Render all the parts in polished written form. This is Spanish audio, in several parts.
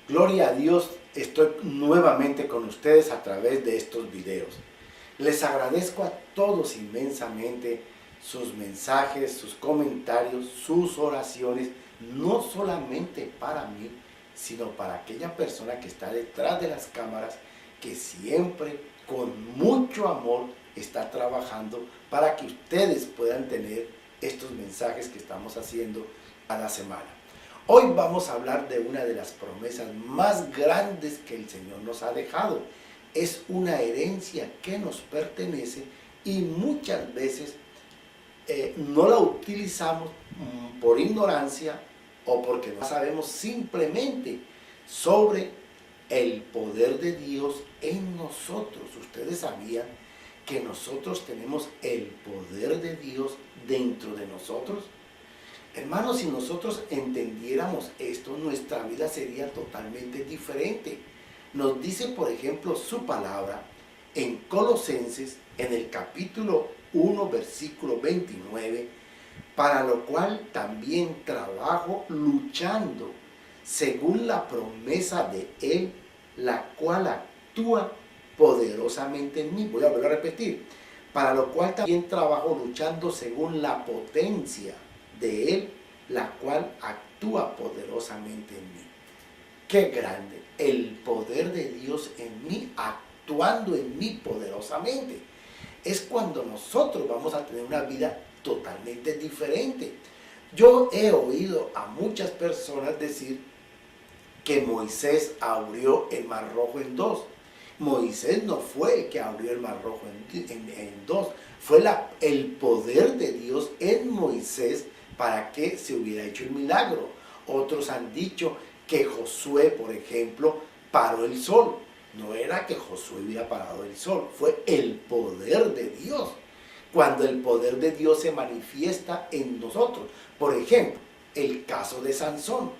Gloria a Dios, estoy nuevamente con ustedes a través de estos videos. Les agradezco a todos inmensamente sus mensajes, sus comentarios, sus oraciones, no solamente para mí, sino para aquella persona que está detrás de las cámaras, que siempre con mucho amor está trabajando para que ustedes puedan tener estos mensajes que estamos haciendo cada semana. Hoy vamos a hablar de una de las promesas más grandes que el Señor nos ha dejado. Es una herencia que nos pertenece y muchas veces no la utilizamos por ignorancia o porque no sabemos simplemente sobre el poder de Dios en nosotros. Ustedes sabían que nosotros tenemos el poder de Dios dentro de nosotros. Hermanos, si nosotros entendiéramos esto, nuestra vida sería totalmente diferente. Nos dice, por ejemplo, su palabra en Colosenses, en el capítulo 1, versículo 29, para lo cual también trabajo luchando según la promesa de Él, la cual actúa poderosamente en mí. Voy a volver a repetir. Para lo cual también trabajo luchando según la potencia de Él, la cual actúa poderosamente en mí. ¡Qué grande! El poder de Dios en mí, actuando en mí poderosamente. Es cuando nosotros vamos a tener una vida totalmente diferente. Yo he oído a muchas personas decir que Moisés abrió el Mar Rojo en dos. Moisés no fue el que abrió el Mar Rojo en dos. Fue el poder de Dios en Moisés para que se hubiera hecho el milagro. Otros han dicho que Josué, por ejemplo, paró el sol. No era que Josué hubiera parado el sol, fue el poder de Dios. Cuando el poder de Dios se manifiesta en nosotros. Por ejemplo, el caso de Sansón.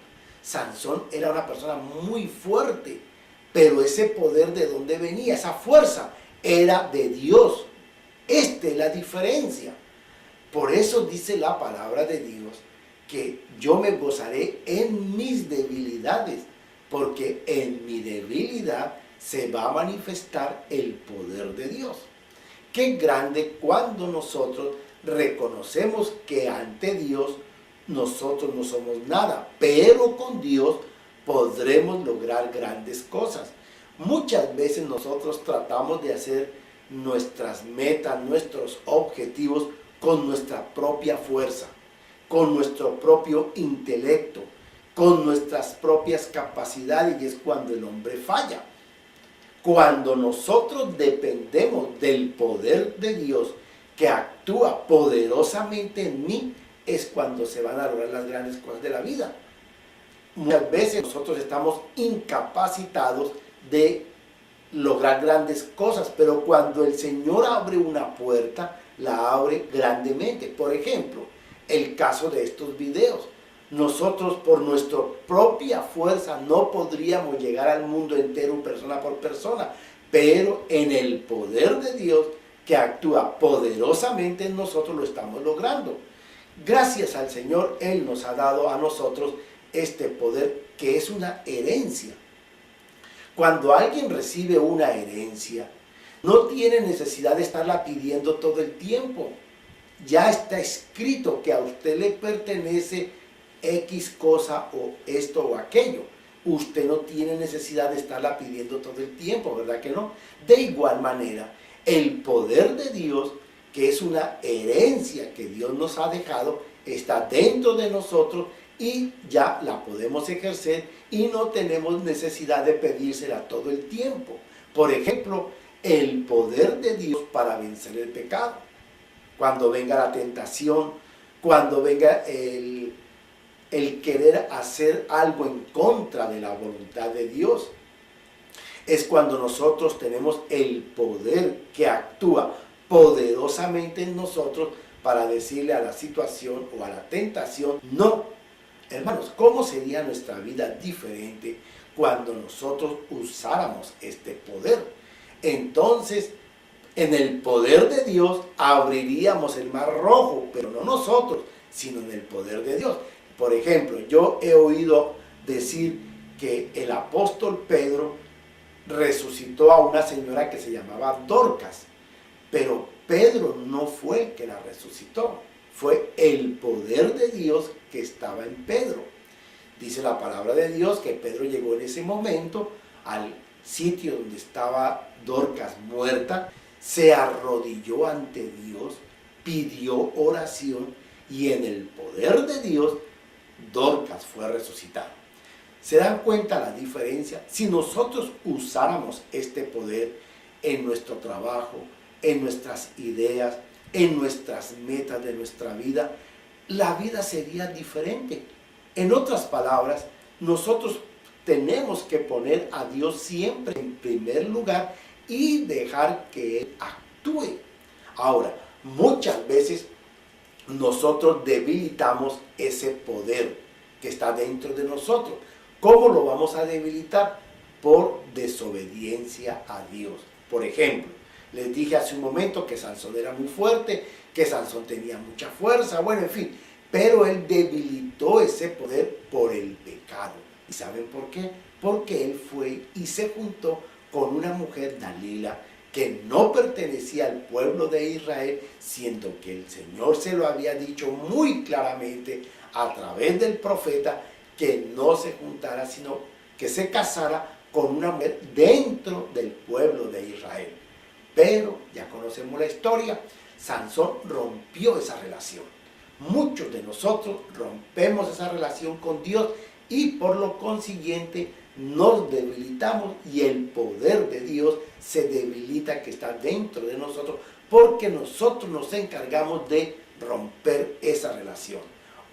Sansón era una persona muy fuerte, pero ese poder, ¿de dónde venía? Esa fuerza era de Dios. Esta es la diferencia. Por eso dice la palabra de Dios que yo me gozaré en mis debilidades, porque en mi debilidad se va a manifestar el poder de Dios. Qué grande cuando nosotros reconocemos que ante Dios nosotros no somos nada, pero con Dios podremos lograr grandes cosas. Muchas veces nosotros tratamos de hacer nuestras metas, nuestros objetivos con nuestra propia fuerza, con nuestro propio intelecto, con nuestras propias capacidades, y es cuando el hombre falla. Cuando nosotros dependemos del poder de Dios que actúa poderosamente en mí, es cuando se van a lograr las grandes cosas de la vida. Muchas veces nosotros estamos incapacitados de lograr grandes cosas, pero cuando el Señor abre una puerta, la abre grandemente. Por ejemplo, el caso de estos videos. Nosotros por nuestra propia fuerza no podríamos llegar al mundo entero persona por persona, pero en el poder de Dios que actúa poderosamente en nosotros lo estamos logrando. Gracias al Señor, Él nos ha dado a nosotros este poder que es una herencia. Cuando alguien recibe una herencia, no tiene necesidad de estarla pidiendo todo el tiempo. Ya está escrito que a usted le pertenece X cosa o esto o aquello. Usted no tiene necesidad de estarla pidiendo todo el tiempo, ¿verdad que no? De igual manera, el poder de Dios, que es una herencia que Dios nos ha dejado, está dentro de nosotros y ya la podemos ejercer y no tenemos necesidad de pedírsela todo el tiempo. Por ejemplo, el poder de Dios para vencer el pecado. Cuando venga la tentación, cuando venga el querer hacer algo en contra de la voluntad de Dios, es cuando nosotros tenemos el poder que actúa poderosamente en nosotros para decirle a la situación o a la tentación, no. Hermanos, ¿cómo sería nuestra vida diferente cuando nosotros usáramos este poder? Entonces, en el poder de Dios abriríamos el Mar Rojo, pero no nosotros, sino en el poder de Dios. Por ejemplo, yo he oído decir que el apóstol Pedro resucitó a una señora que se llamaba Dorcas, pero Pedro no fue el que la resucitó, fue el poder de Dios que estaba en Pedro. Dice la palabra de Dios que Pedro llegó en ese momento al sitio donde estaba Dorcas muerta, se arrodilló ante Dios, pidió oración y en el poder de Dios Dorcas fue resucitada. ¿Se dan cuenta la diferencia? Si nosotros usáramos este poder en nuestro trabajo, en nuestras ideas, en nuestras metas de nuestra vida, la vida sería diferente. En otras palabras, nosotros tenemos que poner a Dios siempre en primer lugar y dejar que Él actúe. Ahora, muchas veces nosotros debilitamos ese poder que está dentro de nosotros. ¿Cómo lo vamos a debilitar? Por desobediencia a Dios. Por ejemplo, les dije hace un momento que Sansón era muy fuerte, que Sansón tenía mucha fuerza, bueno, en fin, pero él debilitó ese poder por el pecado. ¿Y saben por qué? Porque él fue y se juntó con una mujer, Dalila, que no pertenecía al pueblo de Israel, siendo que el Señor se lo había dicho muy claramente a través del profeta, que no se juntara, sino que se casara con una mujer dentro del pueblo de Israel. Pero, ya conocemos la historia, Sansón rompió esa relación. Muchos de nosotros rompemos esa relación con Dios y por lo consiguiente nos debilitamos y el poder de Dios se debilita que está dentro de nosotros porque nosotros nos encargamos de romper esa relación.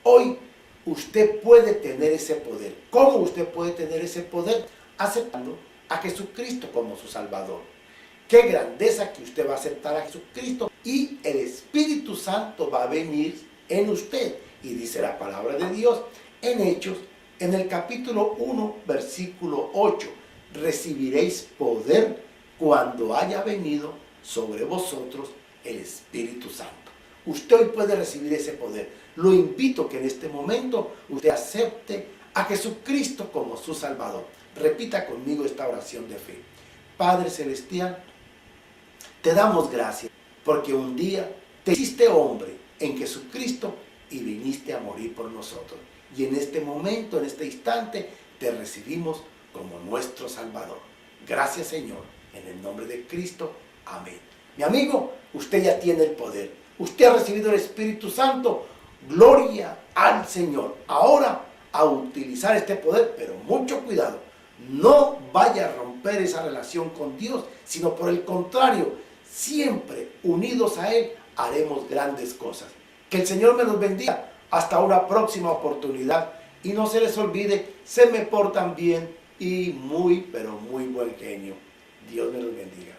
Hoy usted puede tener ese poder. ¿Cómo usted puede tener ese poder? Aceptando a Jesucristo como su Salvador. Qué grandeza que usted va a aceptar a Jesucristo y el Espíritu Santo va a venir en usted. Y dice la palabra de Dios en Hechos, en el capítulo 1, versículo 8, recibiréis poder cuando haya venido sobre vosotros el Espíritu Santo. Usted hoy puede recibir ese poder. Lo invito que en este momento usted acepte a Jesucristo como su Salvador. Repita conmigo esta oración de fe. Padre Celestial, te damos gracias porque un día te hiciste hombre en Jesucristo y viniste a morir por nosotros. Y en este momento, en este instante, te recibimos como nuestro Salvador. Gracias, Señor, en el nombre de Cristo. Amén. Mi amigo, usted ya tiene el poder. Usted ha recibido el Espíritu Santo. Gloria al Señor. Ahora, a utilizar este poder, pero mucho cuidado. No vaya a romper esa relación con Dios, sino por el contrario, siempre unidos a Él, haremos grandes cosas. Que el Señor me los bendiga. Hasta una próxima oportunidad. Y no se les olvide, se me portan bien y muy, pero muy buen genio. Dios me los bendiga.